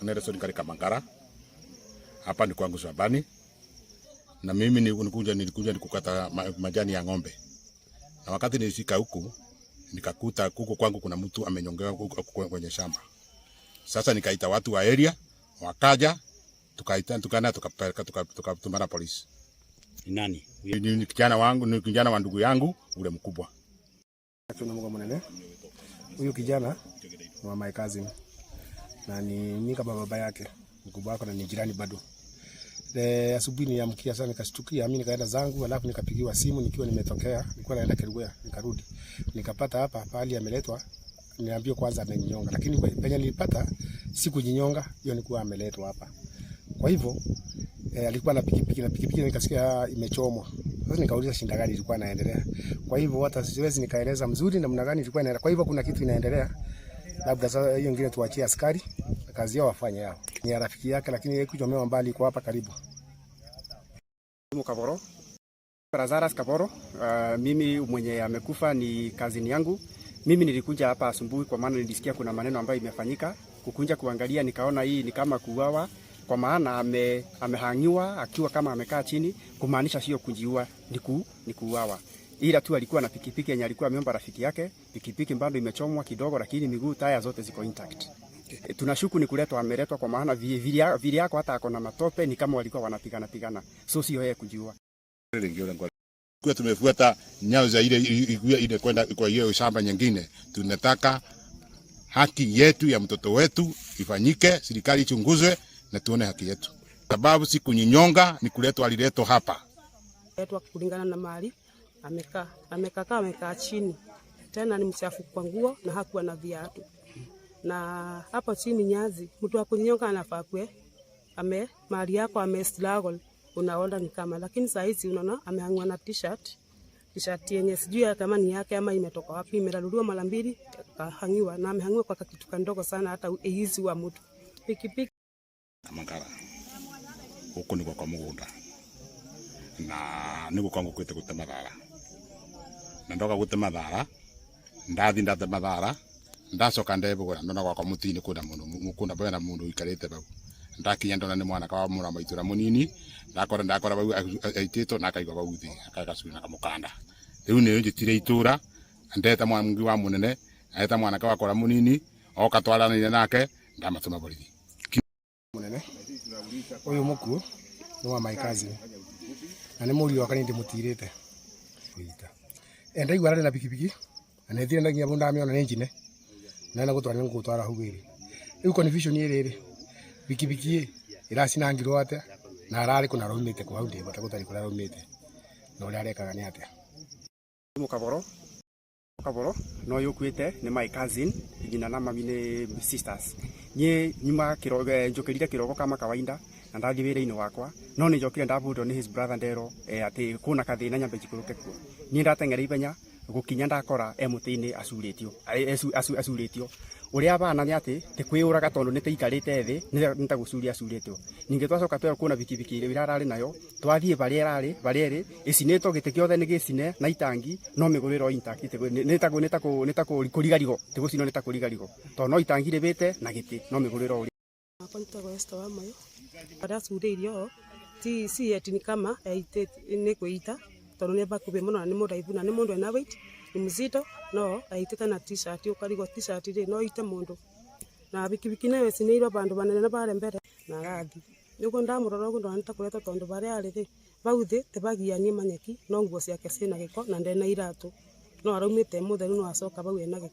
Nelson Karika Mangara. Hapa ni kwangu shambani. Na mimi nilikuja nikukata majani ya ng'ombe. Na wakati nilifika huku nikakuta huko kwangu kuna mtu amenyongewa kwenye shamba. Sasa nikaita watu wa area, wakaja, tukatumana polisi. Ni nani? Ni kijana wangu, ni kijana wa ndugu yangu ule mkubwa. Huyu kijana ni wa my cousin. Na ni kama baba yake. Mkubwa wako na ni jirani bado. Asubuhi niliamkia sana nikashtukia, mimi nikaenda zangu, alafu nikapigiwa simu nikiwa nimetokea, nilikuwa naenda Kerugoya, nikarudi. Nikapata hapa pahali ameletwa, niambiwa kwanza amenyonga, lakini penye nilipata sikujinyonga, hiyo nilikuwa ameletwa hapa. Kwa hivyo alikuwa na pikipiki nikasikia imechomwa. Sasa nikauliza shinda gani ilikuwa inaendelea. Kwa hivyo hata siwezi nikaeleza mzuri namna gani ilikuwa inaendelea. Kwa hivyo kuna kitu inaendelea. Labda sasa hiyo nyingine tuachie askari kazi yao wafanye yao. Ni rafiki yake lakini yeye kujomewa mbali iko hapa karibu. Kaboro. Lazarus Kaboro. Mimi mwenye amekufa ni kazini yangu. Mimi nilikuja hapa asubuhi kwa maana nilisikia kuna maneno ambayo imefanyika. Kukunja kuangalia nikaona hii ni kama kuuawa kwa maana amehangiwa akiwa kama amekaa chini, kumaanisha sio kujiua, ni kuuawa. Ila tu alikuwa na pikipiki yenye alikuwa ameomba rafiki yake, pikipiki bado imechomwa kidogo lakini miguu taya zote ziko intact. Tunashuku ni kuletwa ameletwa kwa maana vile yako hata akona matope ni kama walikuwa wanapigana. So sio yeye kujiua. Kwa tumefuata nyao za ile kwenda kwa hiyo shamba nyingine. Tunataka haki yetu ya mtoto wetu ifanyike, serikali ichunguzwe na tuone haki yetu. Sababu si kunyinyonga, ni kuletwa aliletwa hapa. Yetu kulingana na mali amekaa chini. Tena ni mchafu kwa nguo na hakuwa na viatu. Na hapo chini nyazi, mtu wa kunyonga anafaa kwe mali yako struggle unaona ni kama, lakini saa hizi unaona amehangwa na t-shirt yenye sijui kama ni yake ama imetoka wapi, imeraruliwa mara mbili kahangiwa na amehangiwa kwa kitu kidogo sana hata hizi wa mtu. Pikipiki Mangara. Huko ni kwa mugunda. Na niko kwangu kwete gutema thara. Na ndoka gutema thara. Ndathi ndatema thara. Ndacoka ndebugura ndona kwa mutini kuna mundu mukunda bwana mundu ikarete bau. Ndakinya ndona ni mwana kwa mura maitura munini. Ndakora bau aitito na akaigwa bau thi. Akagacuna kamukanda. Riu ni njitire itura. Ndeta mwangi wa munene. Aita mwana kwa akora munini. Oka twarana nake. Ndamatuma borithi. Munene. Uyu muku ni wa my cousin. Na ni muri wakani ndimutirite. Kuita. Enda igwarane na pikipiki. Anethire ndaginya bunda amiona engine. Na gutwara ngutwara hugiri. Riu confusion iri pikipiki iracinangirwo ate na arari kuna raumite kwa haundi batagutari kura raumite. No uri arekaga ni ate. Kaboro no yukwite ni my cousin jina na mami ni sisters. Nye nyuma njokirire kirogo kama kawaida na ndathi wira-ini wakwa no ni njokire ndabudwo ni his brother Ndero ati kuna kathina nyambe jikuruke kuo. Ni ndatengera ibenya gukinya ndakora emutini asuritio uria bana ni ati te kwiuraga tondu ni teikarite thi ni ta gucuria acuritio. Ninge twacoka twa kuna pikipiki ile irarari nayo twathie barieri icinetwo gite kiothe ni gicine na itangi no miguriro intact ni ta kurigarigo te gucino ni ta kurigarigo to no itangi ribite na giti no miguriro uri akonta kwa esta wa mayo para suririo si eti ni kama aite ni kuita tondu ni bakube muno ni muraibu na ni mundu ena weight ni mzito no aiteta na t-shirt ukarigo t-shirt ri no ite mundu na pikipiki nayo cineirwa bandu banene na bare mbere na gathi yuko ndamuroro ndo anta kureta tondu bare ari ri bauthi te bagianie manyeki no nguo ciake cina giko na ndena iratu no araumite mutheru no acoka bau ena giko.